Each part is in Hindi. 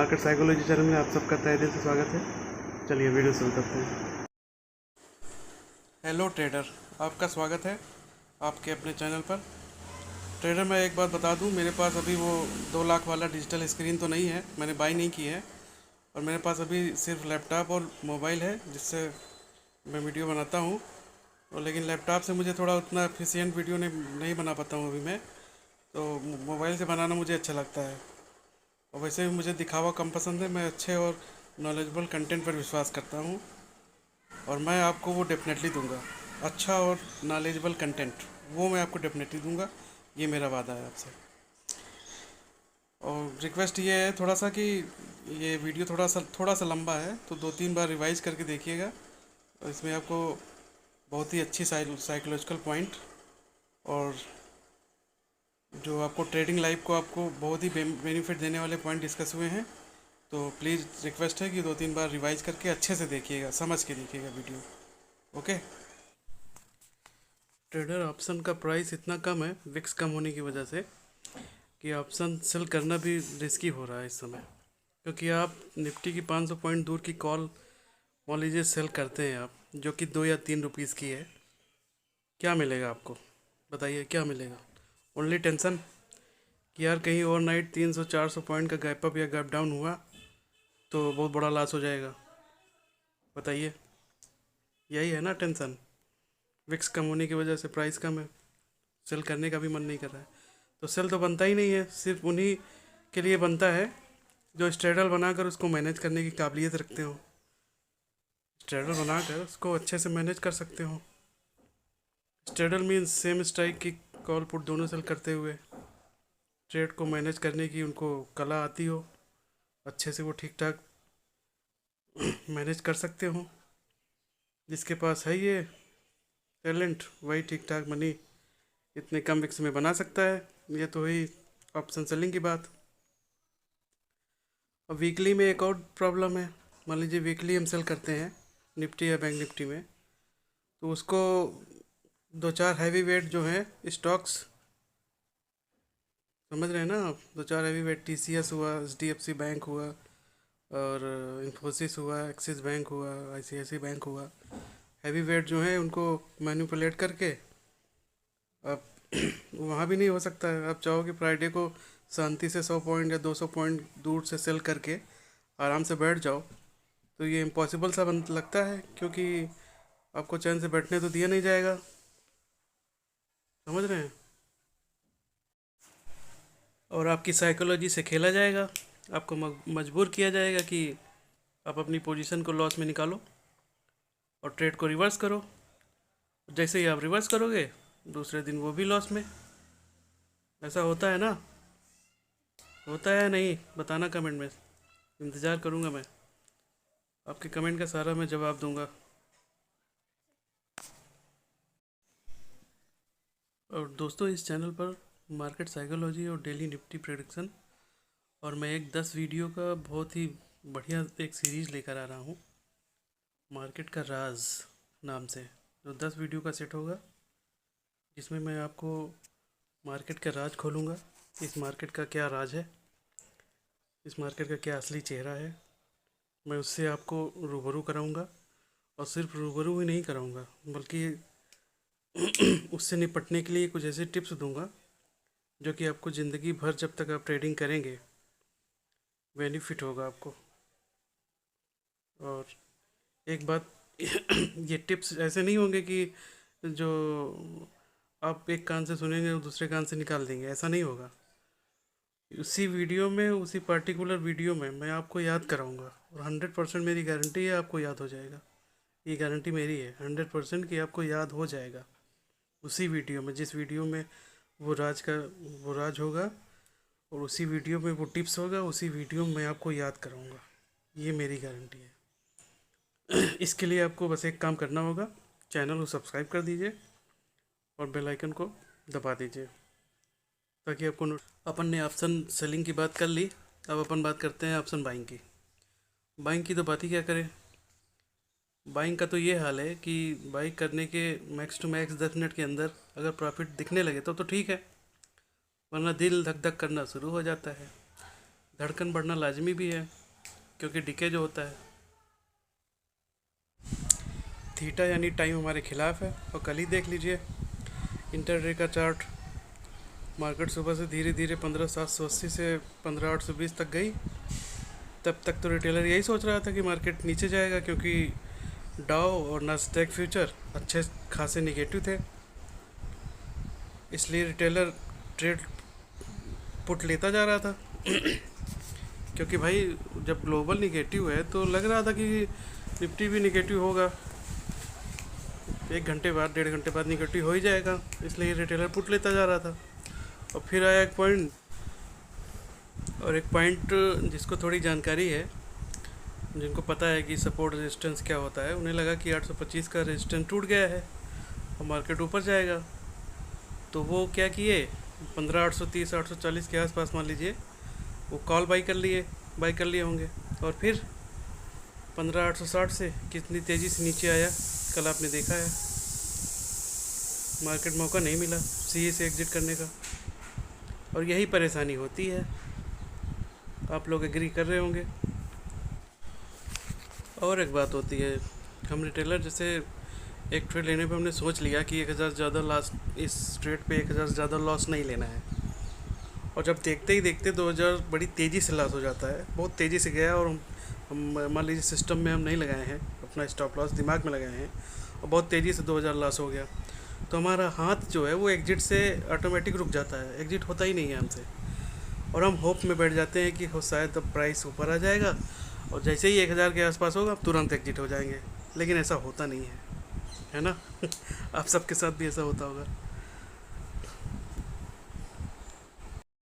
मार्केट साइकोलॉजी चैनल में आप सबका तहे दिल से स्वागत है। चलिए वीडियो शुरू करते हैं। हेलो ट्रेडर, आपका स्वागत है आपके अपने चैनल पर। ट्रेडर, मैं एक बात बता दूं, मेरे पास अभी वो 2 लाख वाला डिजिटल स्क्रीन तो नहीं है, मैंने बाई नहीं की है। और मेरे पास अभी सिर्फ लैपटॉप और मोबाइल है जिससे मैं वीडियो बनाता हूँ। और लेकिन लैपटॉप से मुझे थोड़ा उतना एफिशिएंट वीडियो नहीं बना पाता हूँ अभी मैं, तो मोबाइल से बनाना मुझे अच्छा लगता है। और वैसे भी मुझे दिखावा कम पसंद है, मैं अच्छे और नॉलेजेबल कंटेंट पर विश्वास करता हूँ। और मैं आपको वो डेफिनेटली दूंगा, अच्छा और नॉलेजेबल कंटेंट वो मैं आपको डेफिनेटली दूंगा, ये मेरा वादा है आपसे। और रिक्वेस्ट ये है थोड़ा सा कि ये वीडियो थोड़ा सा लंबा है, तो 2-3 बार रिवाइज करके देखिएगा। और इसमें आपको बहुत ही अच्छी साइकोलॉजिकल पॉइंट और जो आपको ट्रेडिंग लाइफ को आपको बहुत ही बेनिफिट देने वाले पॉइंट डिस्कस हुए हैं। तो प्लीज़ रिक्वेस्ट है कि 2-3 बार रिवाइज करके अच्छे से देखिएगा, समझ के देखिएगा वीडियो। ओके। ट्रेडर, ऑप्शन का प्राइस इतना कम है विक्स कम होने की वजह से कि ऑप्शन सेल करना भी रिस्की हो रहा है इस समय। क्योंकि आप निफ्टी की 500 पॉइंट दूर की कॉल मान लीजिए सेल करते हैं आप, जो कि 2 या 3 रुपीज़ की है, क्या मिलेगा आपको? बताइए क्या मिलेगा? ओनली टेंशन कि यार कहीं ओवरनाइट 300-400 पॉइंट का गैप अप या गैप डाउन हुआ तो बहुत बड़ा लॉस हो जाएगा। बताइए, यही है ना टेंशन। विक्स कम होने की वजह से प्राइस कम है, सेल करने का भी मन नहीं कर रहा है। तो सेल तो बनता ही नहीं है, सिर्फ उन्हीं के लिए बनता है जो स्ट्रेडल बनाकर उसको मैनेज करने की काबिलियत रखते हो, स्ट्रेडल बनाकर उसको अच्छे से मैनेज कर सकते हो। स्ट्रेडल मीन्स सेम स्ट्राइक की कॉल पुट दोनों सेल करते हुए ट्रेड को मैनेज करने की उनको कला आती हो, अच्छे से वो ठीक ठाक मैनेज कर सकते हो। जिसके पास है ये टैलेंट वही ठीक ठाक मनी इतने कम विक्स में बना सकता है। ये तो हुई ऑप्शन सेलिंग की बात। अब वीकली में एक और प्रॉब्लम है। मान लीजिए वीकली हम सेल करते हैं निफ्टी या बैंक निफ्टी में, तो उसको 2-4 हैवी वेट जो हैं स्टॉक्स, समझ रहे हैं ना आप, 2-4 हैवी वेट TCS हुआ, HDFC बैंक हुआ, और इन्फोसिस हुआ, एक्सिस बैंक हुआ, ICICI बैंक हुआ, हैवी वेट जो है उनको मैनिपुलेट करके आप वहाँ भी नहीं हो सकता है। आप चाहो कि फ्राइडे को शांति से 100 पॉइंट या 200 पॉइंट दूर से सेल करके आराम से बैठ जाओ, तो ये इम्पॉसिबल सा बन लगता है, क्योंकि आपको चैन से बैठने तो दिया नहीं जाएगा। समझ रहे हैं? और आपकी साइकोलॉजी से खेला जाएगा, आपको मजबूर किया जाएगा कि आप अपनी पोजीशन को लॉस में निकालो और ट्रेड को रिवर्स करो। जैसे ही आप रिवर्स करोगे दूसरे दिन वो भी लॉस में। ऐसा होता है ना? होता है नहीं? बताना कमेंट में, इंतज़ार करूँगा मैं। आपके कमेंट का सारा मैं जवाब दूंगा। और दोस्तों, इस चैनल पर मार्केट साइकोलॉजी और डेली निफ्टी प्रेडिक्शन, और मैं एक 10 वीडियो का बहुत ही बढ़िया एक सीरीज़ लेकर आ रहा हूँ, मार्केट का राज नाम से, जो 10 वीडियो का सेट होगा, जिसमें मैं आपको मार्केट का राज खोलूँगा। इस मार्केट का क्या राज है, इस मार्केट का क्या असली चेहरा है, मैं उससे आपको रूबरू कराऊँगा। और सिर्फ रूबरू ही नहीं कराऊँगा, बल्कि उससे निपटने के लिए कुछ ऐसे टिप्स दूंगा जो कि आपको ज़िंदगी भर जब तक आप ट्रेडिंग करेंगे बेनिफिट होगा आपको। और एक बात ये टिप्स ऐसे नहीं होंगे कि जो आप एक कान से सुनेंगे और दूसरे कान से निकाल देंगे, ऐसा नहीं होगा। उसी वीडियो में, उसी पर्टिकुलर वीडियो में मैं आपको याद कराऊंगा, और 100% मेरी गारंटी है आपको याद हो जाएगा। ये गारंटी मेरी है 100% कि आपको याद हो जाएगा उसी वीडियो में, जिस वीडियो में वो राज होगा, और उसी वीडियो में वो टिप्स होगा, उसी वीडियो में मैं आपको याद कराऊंगा। ये मेरी गारंटी है। इसके लिए आपको बस एक काम करना होगा, चैनल को सब्सक्राइब कर दीजिए और बेल आइकन को दबा दीजिए, ताकि आपको अपन ने ऑप्शन सेलिंग की बात कर ली, अब अपन बात करते हैं ऑप्शन बाइंग की। बाइंग की तो बात ही क्या करें। बाइंग का तो ये हाल है कि बाइंग करने के मैक्स टू मैक्स 10 मिनट के अंदर अगर प्रॉफिट दिखने लगे तो ठीक है, वरना दिल धक धक करना शुरू हो जाता है। धड़कन बढ़ना लाजमी भी है, क्योंकि डिके जो होता है, थीटा यानी टाइम हमारे खिलाफ है। और कल ही देख लीजिए इंटरडे का चार्ट, मार्केट सुबह से धीरे धीरे 15,780 से 15,820 तक गई। तब तक तो रिटेलर यही सोच रहा था कि मार्केट नीचे जाएगा, क्योंकि डाउ और नास्डैक फ्यूचर अच्छे खासे निगेटिव थे, इसलिए रिटेलर ट्रेड पुट लेता जा रहा था। क्योंकि भाई जब ग्लोबल निगेटिव है तो लग रहा था कि निफ्टी भी निगेटिव होगा, 1 घंटे बाद 1.5 घंटे बाद निगेटिव हो ही जाएगा, इसलिए रिटेलर पुट लेता जा रहा था। और फिर आया एक पॉइंट, और एक पॉइंट जिसको थोड़ी जानकारी है, जिनको पता है कि सपोर्ट रेजिस्टेंस क्या होता है, उन्हें लगा कि 825 का रेजिस्टेंस टूट गया है और मार्केट ऊपर जाएगा। तो वो क्या किए, 15,830 840 के आसपास मान लीजिए वो कॉल बाई कर लिए होंगे। और फिर 15,860 से कितनी तेज़ी से नीचे आया, कल आपने देखा है। मार्केट मौका नहीं मिला सीए से एग्जिट करने का, और यही परेशानी होती है, आप लोग एग्री कर रहे होंगे। और एक बात होती है, हम रिटेलर जैसे एक ट्रेड लेने पे हमने सोच लिया कि 1,000 ज़्यादा लॉस, इस ट्रेड पे 1,000 ज़्यादा लॉस नहीं लेना है, और जब देखते ही देखते 2,000 बड़ी तेज़ी से लॉस हो जाता है, बहुत तेज़ी से गया, और हम मान लीजिए सिस्टम में हम नहीं लगाए हैं, अपना स्टॉप लॉस दिमाग में लगाए हैं, और बहुत तेज़ी से 2,000 लॉस हो गया, तो हमारा हाथ जो है वो एग्जिट से ऑटोमेटिक रुक जाता है, एग्जिट होता ही नहीं है हमसे, और हम होप में बैठ जाते हैं कि हो शायद अब प्राइस ऊपर आ जाएगा, और जैसे ही 1,000 के आसपास होगा तुरंत एग्जिट हो जाएंगे। लेकिन ऐसा होता नहीं है ना। आप सबके साथ भी ऐसा होता होगा।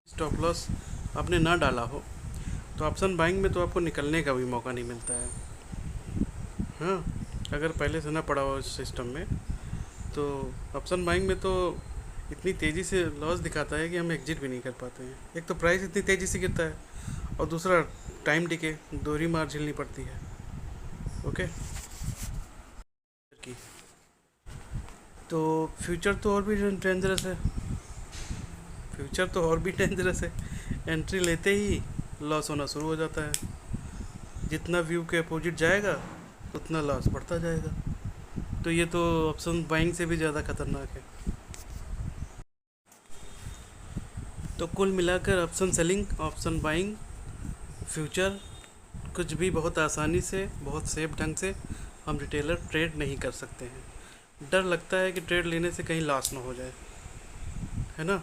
स्टॉप लॉस आपने ना डाला हो तो ऑप्शन बाइंग में तो आपको निकलने का भी मौका नहीं मिलता है। हाँ, अगर पहले से ना पड़ा हो इस सिस्टम में, तो ऑप्शन बाइंग में तो इतनी तेज़ी से लॉस दिखाता है कि हम एग्जिट भी नहीं कर पाते हैं। एक तो प्राइस इतनी तेज़ी से गिरता है, और दूसरा टाइम डिके, दोहरी मार झेलनी पड़ती है। ओके, की तो फ्यूचर तो और भी डेंजरस है, फ्यूचर तो और भी डेंजरस है। एंट्री लेते ही लॉस होना शुरू हो जाता है, जितना व्यू के अपोजिट जाएगा उतना लॉस बढ़ता जाएगा। तो ये तो ऑप्शन बाइंग से भी ज़्यादा खतरनाक है। तो कुल मिलाकर option selling, option buying, future कुछ भी बहुत आसानी से, बहुत सेफ ढंग से हम रिटेलर ट्रेड नहीं कर सकते हैं। डर लगता है कि ट्रेड लेने से कहीं लॉस ना हो जाए, है ना।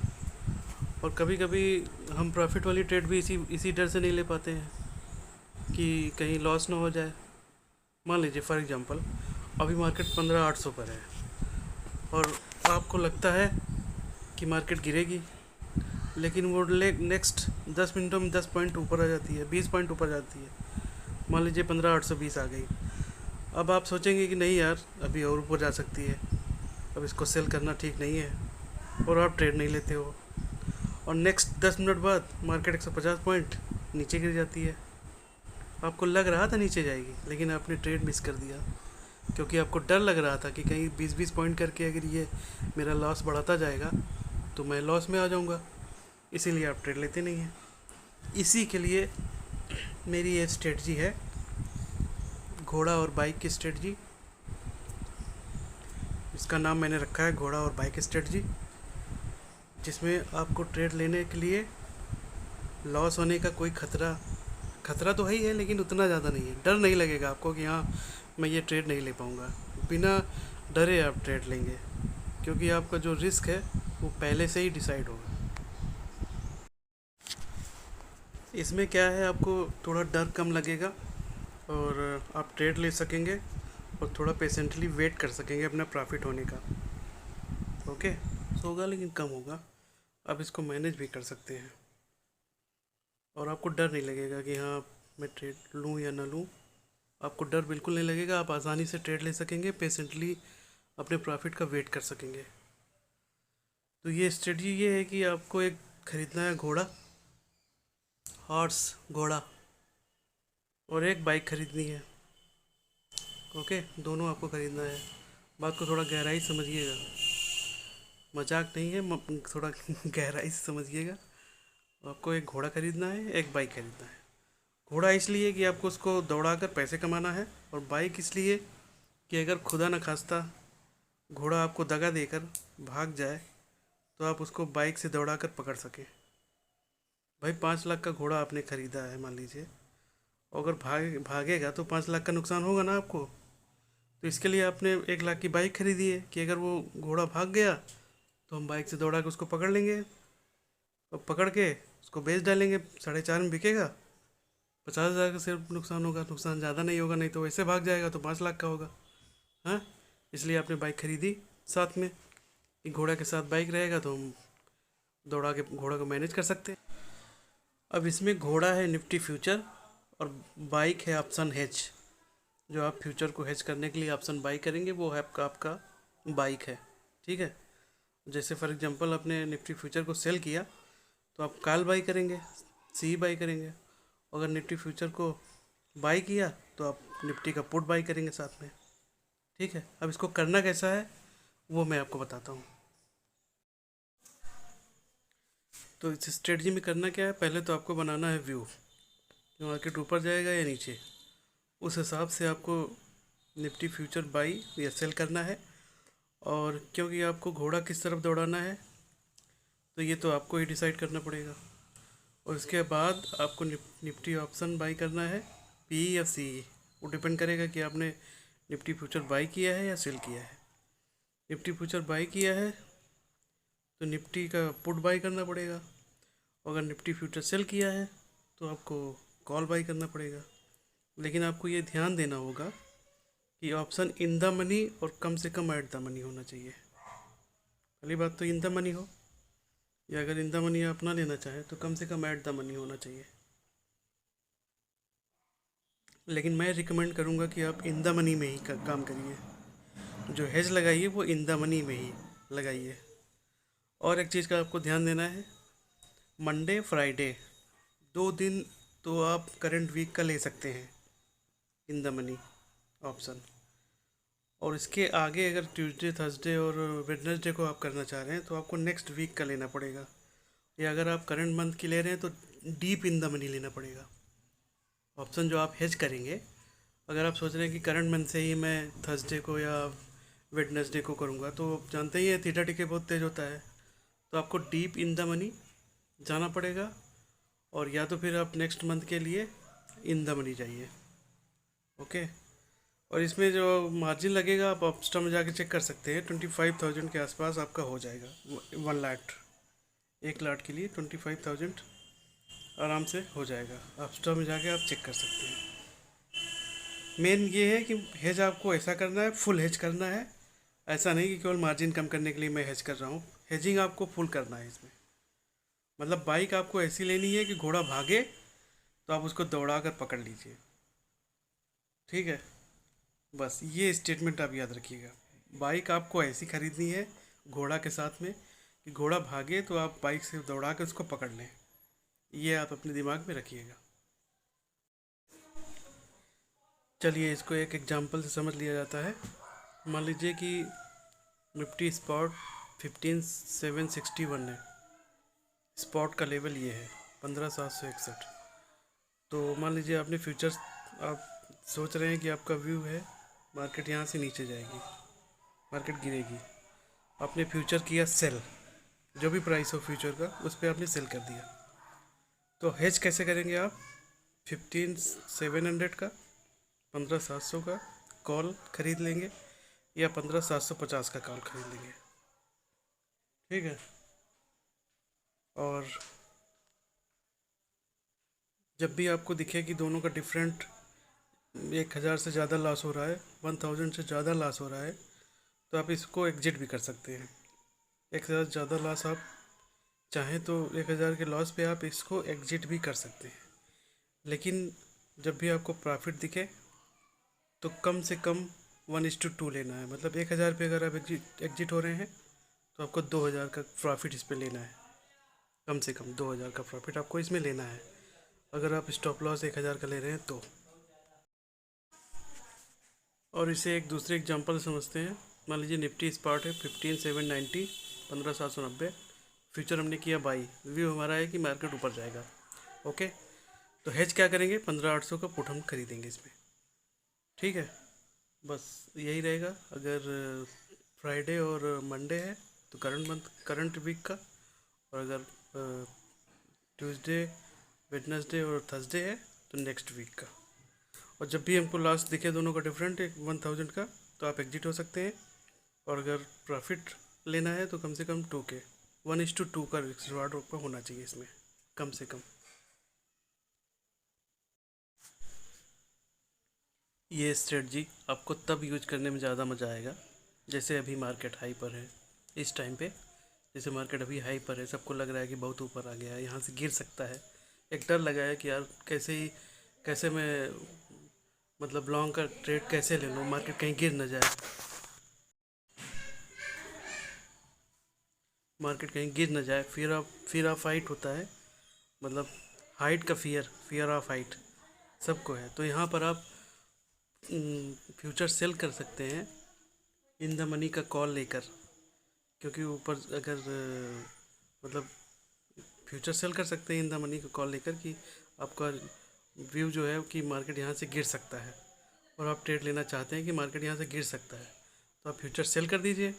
और कभी कभी हम प्रॉफिट वाली ट्रेड भी इसी डर से नहीं ले पाते हैं कि कहीं लॉस ना हो जाए। मान लीजिए फॉर एग्जांपल अभी मार्केट 15,800 पर है, और आपको लगता है कि मार्केट गिरेगी, लेकिन वो नेक्स्ट 10 मिनटों में 10 पॉइंट ऊपर आ जाती है, 20 पॉइंट ऊपर जाती है। मान लीजिए 15,820 आ गई। अब आप सोचेंगे कि नहीं यार, अभी और ऊपर जा सकती है, अब इसको सेल करना ठीक नहीं है, और आप ट्रेड नहीं लेते हो, और नेक्स्ट 10 मिनट बाद मार्केट 150 पॉइंट नीचे गिर जाती है। आपको लग रहा था नीचे जाएगी, लेकिन आपने ट्रेड मिस कर दिया, क्योंकि आपको डर लग रहा था कि कहीं 20-20 पॉइंट करके अगर ये मेरा लॉस बढ़ाता जाएगा तो मैं लॉस में आ जाऊंगा, इसीलिए आप ट्रेड लेते नहीं हैं। इसी के लिए मेरी ये स्ट्रेटजी है, घोड़ा और बाइक की स्ट्रेटजी। इसका नाम मैंने रखा है घोड़ा और बाइक स्ट्रेटजी, जिसमें आपको ट्रेड लेने के लिए लॉस होने का कोई खतरा तो है ही है, लेकिन उतना ज़्यादा नहीं है। डर नहीं लगेगा आपको कि हाँ मैं ये ट्रेड नहीं ले पाऊँगा, बिना डरे आप ट्रेड लेंगे, क्योंकि आपका जो रिस्क है वो पहले से ही डिसाइड होगा। इसमें क्या है, आपको थोड़ा डर कम लगेगा, और आप ट्रेड ले सकेंगे, और थोड़ा पेशेंटली वेट कर सकेंगे अपना प्रॉफिट होने का। ओके, होगा लेकिन कम होगा, आप इसको मैनेज भी कर सकते हैं, और आपको डर नहीं लगेगा कि हाँ मैं ट्रेड लूँ या ना लूँ। आपको डर बिल्कुल नहीं लगेगा, आप आसानी से ट्रेड ले सकेंगे, पेशेंटली अपने प्रॉफिट का वेट कर सकेंगे। तो ये स्ट्रेटजी ये है कि आपको एक ख़रीदना है घोड़ा, हॉर्स घोड़ा, और एक बाइक ख़रीदनी है। ओके, दोनों आपको ख़रीदना है। बात को थोड़ा गहराई से समझिएगा, मजाक नहीं है, थोड़ा गहराई से समझिएगा। आपको एक घोड़ा खरीदना है, एक बाइक खरीदना है। घोड़ा इसलिए कि आपको उसको दौड़ा कर पैसे कमाना है, और बाइक इसलिए कि अगर खुदा न खास्ता घोड़ा आपको दगा देकर भाग जाए तो आप उसको बाइक से दौड़ा कर पकड़ सकें। भाई 5 लाख का घोड़ा आपने ख़रीदा है मान लीजिए, अगर भागेगा तो 5 लाख का नुकसान होगा ना आपको। तो इसके लिए आपने 1 लाख की बाइक खरीदी है कि अगर वो घोड़ा भाग गया तो हम बाइक से दौड़ा के उसको पकड़ लेंगे, और पकड़ के उसको बेच डालेंगे, 4.5 में बिकेगा। 50,000 का सिर्फ नुकसान होगा, नुकसान ज़्यादा नहीं होगा, नहीं तो वैसे भाग जाएगा तो 5 लाख का होगा। हाँ, इसलिए आपने बाइक खरीदी साथ में, कि घोड़ा के साथ बाइक रहेगा तो हम दौड़ा के घोड़ा को मैनेज कर सकते हैं। अब इसमें घोड़ा है निफ्टी फ्यूचर, और बाइक है ऑप्शन हेज। जो आप फ्यूचर को हेज करने के लिए ऑप्शन बाई करेंगे वो है आपका बाइक है। ठीक है, जैसे फॉर एग्जांपल आपने निफ्टी फ्यूचर को सेल किया तो आप कॉल बाई करेंगे, सी बाई करेंगे। अगर निफ्टी फ्यूचर को बाई किया तो आप निफ्टी का पुट बाई करेंगे साथ में। ठीक है, अब इसको करना कैसा है वो मैं आपको बताता हूँ। तो इस स्ट्रेटजी में करना क्या है, पहले तो आपको बनाना है व्यू कि मार्केट ऊपर जाएगा या नीचे। उस हिसाब से आपको निफ्टी फ्यूचर बाई या सेल करना है। और क्योंकि आपको घोड़ा किस तरफ दौड़ाना है तो ये तो आपको ही डिसाइड करना पड़ेगा। और इसके बाद आपको निफ्टी ऑप्शन बाई करना है, पी या सी, वो डिपेंड करेगा कि आपने निफ्टी फ्यूचर बाई किया है या सेल किया है। निफ्टी फ्यूचर बाई किया है तो निफ्टी का पुट बाई करना पड़ेगा। अगर निफ्टी फ्यूचर सेल किया है तो आपको कॉल बाई करना पड़ेगा। लेकिन आपको ये ध्यान देना होगा कि ऑप्शन इन द मनी और कम से कम एट द मनी होना चाहिए। पहली बात तो इन द मनी हो, या अगर इन द मनी आप ना लेना चाहें तो कम से कम एट द मनी होना चाहिए। लेकिन मैं रिकमेंड करूँगा कि आप इन द मनी में ही काम करिए। जो हेज लगाइए वो इन द मनी में ही लगाइए। और एक चीज़ का आपको ध्यान देना है, मंडे फ्राइडे 2 दिन तो आप करंट वीक का ले सकते हैं इन द मनी ऑप्शन। और इसके आगे अगर ट्यूसडे थर्सडे और वेडनेसडे को आप करना चाह रहे हैं तो आपको नेक्स्ट वीक का लेना पड़ेगा। या अगर आप करंट मंथ की ले रहे हैं तो डीप इन द मनी लेना पड़ेगा ऑप्शन जो आप हेज करेंगे। अगर आप सोच रहे हैं कि करंट मंथ से ही मैं थर्सडे को या वेडनेसडे को करूँगा तो आप जानते ही हैं थीटा टिके बहुत तेज़ होता है, तो आपको डीप इन द मनी जाना पड़ेगा। और या तो फिर आप नेक्स्ट मंथ के लिए इन द मनी जाइए। ओके, और इसमें जो मार्जिन लगेगा आप अपस्टा में जाके चेक कर सकते हैं, 25,000 के आसपास आपका हो जाएगा। 1 लाख, 1 लाख के लिए 25,000 आराम से हो जाएगा। अपस्टा में जाके आप चेक कर सकते हैं। मेन ये है कि हेज आपको ऐसा करना है, फुल हेज करना है। ऐसा नहीं कि केवल मार्जिन कम करने के लिए मैं हेज कर रहा हूँ, हेजिंग आपको फुल करना है इसमें। मतलब बाइक आपको ऐसी लेनी है कि घोड़ा भागे तो आप उसको दौड़ा कर पकड़ लीजिए। ठीक है, बस ये स्टेटमेंट आप याद रखिएगा। बाइक आपको ऐसी ख़रीदनी है घोड़ा के साथ में कि घोड़ा भागे तो आप बाइक से दौड़ा के उसको पकड़ लें। ये आप अपने दिमाग में रखिएगा। चलिए इसको एक एग्जांपल से समझ लिया जाता है। मान लीजिए कि निफ्टी स्पॉट 15,761 है, स्पॉट का लेवल ये है 15,761। तो मान लीजिए आपने फ्यूचर्स, आप सोच रहे हैं कि आपका व्यू है मार्केट यहाँ से नीचे जाएगी, मार्केट गिरेगी। आपने फ्यूचर किया सेल, जो भी प्राइस हो फ्यूचर का उस पर आपने सेल कर दिया। तो हेज कैसे करेंगे आप, 15,700 का 15,700 का कॉल खरीद लेंगे या 15,750 का कॉल खरीद लेंगे। ठीक है, और जब भी आपको दिखे कि दोनों का डिफरेंट 1,000 से ज़्यादा लॉस हो रहा है, 1,000 से ज़्यादा लॉस हो रहा है, तो आप इसको एग्जिट भी कर सकते हैं। 1,000 ज़्यादा लॉस आप चाहें तो 1,000 के लॉस पे आप इसको एग्जिट भी कर सकते हैं। लेकिन जब भी आपको प्रॉफिट दिखे तो कम से कम 1:2 लेना है। मतलब 1,000 पे अगर आप एग्जिट हो रहे हैं तो आपको 2,000 का प्रॉफिट इस पर लेना है। कम से कम 2,000 का प्रॉफिट आपको इसमें लेना है अगर आप स्टॉप लॉस 1,000 का ले रहे हैं तो। और इसे एक दूसरे एग्जांपल समझते हैं। मान लीजिए निफ्टी स्पॉट है 15,790, 15,790, फ्यूचर हमने किया बाई, व्यू हमारा है कि मार्केट ऊपर जाएगा। ओके, तो हेज क्या करेंगे, 15,800 का पुट हम खरीदेंगे इसमें। ठीक है, बस यही रहेगा। अगर फ्राइडे और मंडे है तो करंट वीक का, और अगर ट्यूसडे, वेडनेसडे और थर्सडे है तो नेक्स्ट वीक का। और जब भी हमको लास्ट दिखे दोनों का डिफरेंट है 1000 का, तो आप एग्जिट हो सकते हैं। और अगर प्रॉफिट लेना है तो कम से कम 2K 1:2 का रिवार्ड आपका होना चाहिए इसमें, कम से कम। ये स्ट्रेटजी आपको तब यूज करने में ज़्यादा मज़ा आएगा जैसे अभी मार्केट हाई पर है इस टाइम पे। जैसे मार्केट अभी हाई पर है, सबको लग रहा है कि बहुत ऊपर आ गया है, यहाँ से गिर सकता है। एक डर लगा है कि यार कैसे मैं मतलब लॉन्ग का ट्रेड कैसे ले लूँ, मार्केट कहीं गिर ना जाए, मार्केट कहीं गिर ना जाए। फियर ऑफ हाइट होता है, मतलब हाइट का फियर ऑफ हाइट सबको है। तो यहाँ पर आप फ्यूचर सेल कर सकते हैं इन द मनी का कॉल लेकर, क्योंकि ऊपर अगर मतलब फ्यूचर सेल कर सकते हैं इन द मनी का कॉल लेकर कि आपका व्यू जो है कि मार्केट यहाँ से गिर सकता है, और आप ट्रेड लेना चाहते हैं कि मार्केट यहाँ से गिर सकता है, तो आप फ्यूचर सेल कर दीजिए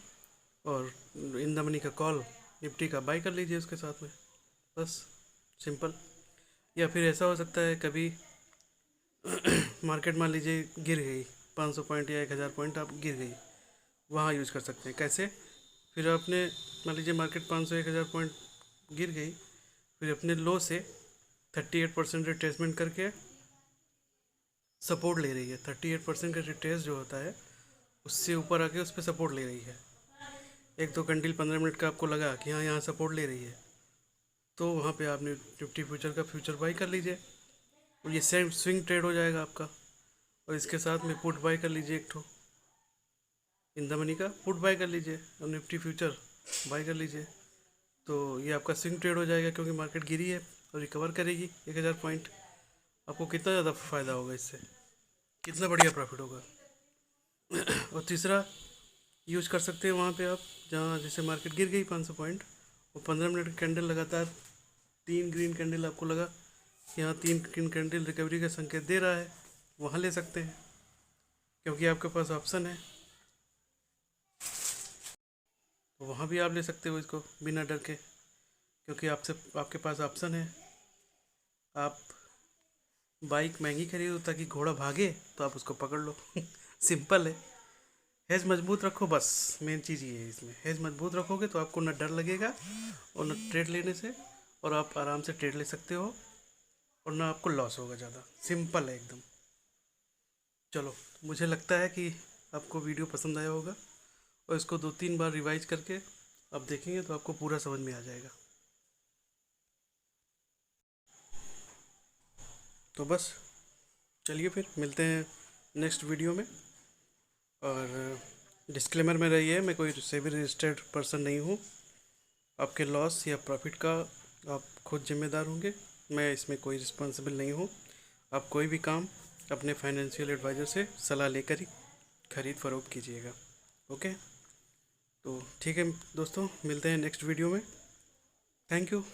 और इन द मनी का कॉल निफ्टी का बाई कर लीजिए उसके साथ में, बस सिंपल। या फिर ऐसा हो सकता है कभी मार्केट मान लीजिए गिर गई 500 पॉइंट या 1000 पॉइंट आप गिर गई, वहाँ यूज़ कर सकते हैं। कैसे, फिर आपने मान लीजिए मार्केट 500 1000 पॉइंट गिर गई, फिर अपने लो से 38% रिट्रेसमेंट करके सपोर्ट ले रही है। 38% का रिट्रेस जो होता है उससे ऊपर आके उस पर सपोर्ट ले रही है। एक दो कैंडल 15 मिनट का आपको लगा कि हाँ यहाँ सपोर्ट ले रही है, तो वहाँ पे आपने निफ्टी फ्यूचर का फ्यूचर बाई कर लीजिए, और ये सेम स्विंग ट्रेड हो जाएगा आपका। और इसके साथ में पुट बाई कर लीजिए, एक ठो इन द मनी का पुट बाई कर लीजिए और निफ्टी फ्यूचर बाई कर लीजिए। तो ये आपका स्विंग ट्रेड हो जाएगा, क्योंकि मार्केट गिरी है और रिकवर करेगी 1000 पॉइंट। आपको कितना ज़्यादा फ़ायदा होगा इससे, कितना बढ़िया प्रॉफिट होगा। और तीसरा यूज कर सकते हैं वहाँ पे आप, जहाँ जैसे मार्केट गिर गई 500 पॉइंट और 15 मिनट का कैंडल लगातार 3 ग्रीन कैंडल आपको लगा, यहाँ 3 ग्रीन कैंडल रिकवरी का संकेत दे रहा है, वहाँ ले सकते हैं, क्योंकि आपके पास ऑप्शन है। तो वहाँ भी आप ले सकते हो इसको बिना डर के, क्योंकि आपके पास ऑप्शन है। आप बाइक महंगी खरीदो ताकि घोड़ा भागे, तो आप उसको पकड़ लो सिंपल है। हेज मजबूत रखो, बस मेन चीज़ ये है इसमें। हेज मजबूत रखोगे तो आपको ना डर लगेगा और ना ट्रेड लेने से, और आप आराम से ट्रेड ले सकते हो, और ना आपको लॉस होगा ज़्यादा। सिंपल है एकदम। चलो, मुझे लगता है कि आपको वीडियो पसंद आया होगा, और इसको 2-3 बार रिवाइज करके आप देखेंगे तो आपको पूरा समझ में आ जाएगा। तो बस चलिए फिर मिलते हैं नेक्स्ट वीडियो में। और डिस्क्लेमर में रहिए, मैं कोई सेबी रजिस्टर्ड पर्सन नहीं हूँ। आपके लॉस या प्रॉफिट का आप खुद जिम्मेदार होंगे, मैं इसमें कोई रिस्पॉन्सिबल नहीं हूँ। आप कोई भी काम अपने फाइनेंशियल एडवाइज़र से सलाह लेकर ही खरीद फरोख्त कीजिएगा। ओके, तो ठीक है दोस्तों, मिलते हैं नेक्स्ट वीडियो में। Thank you.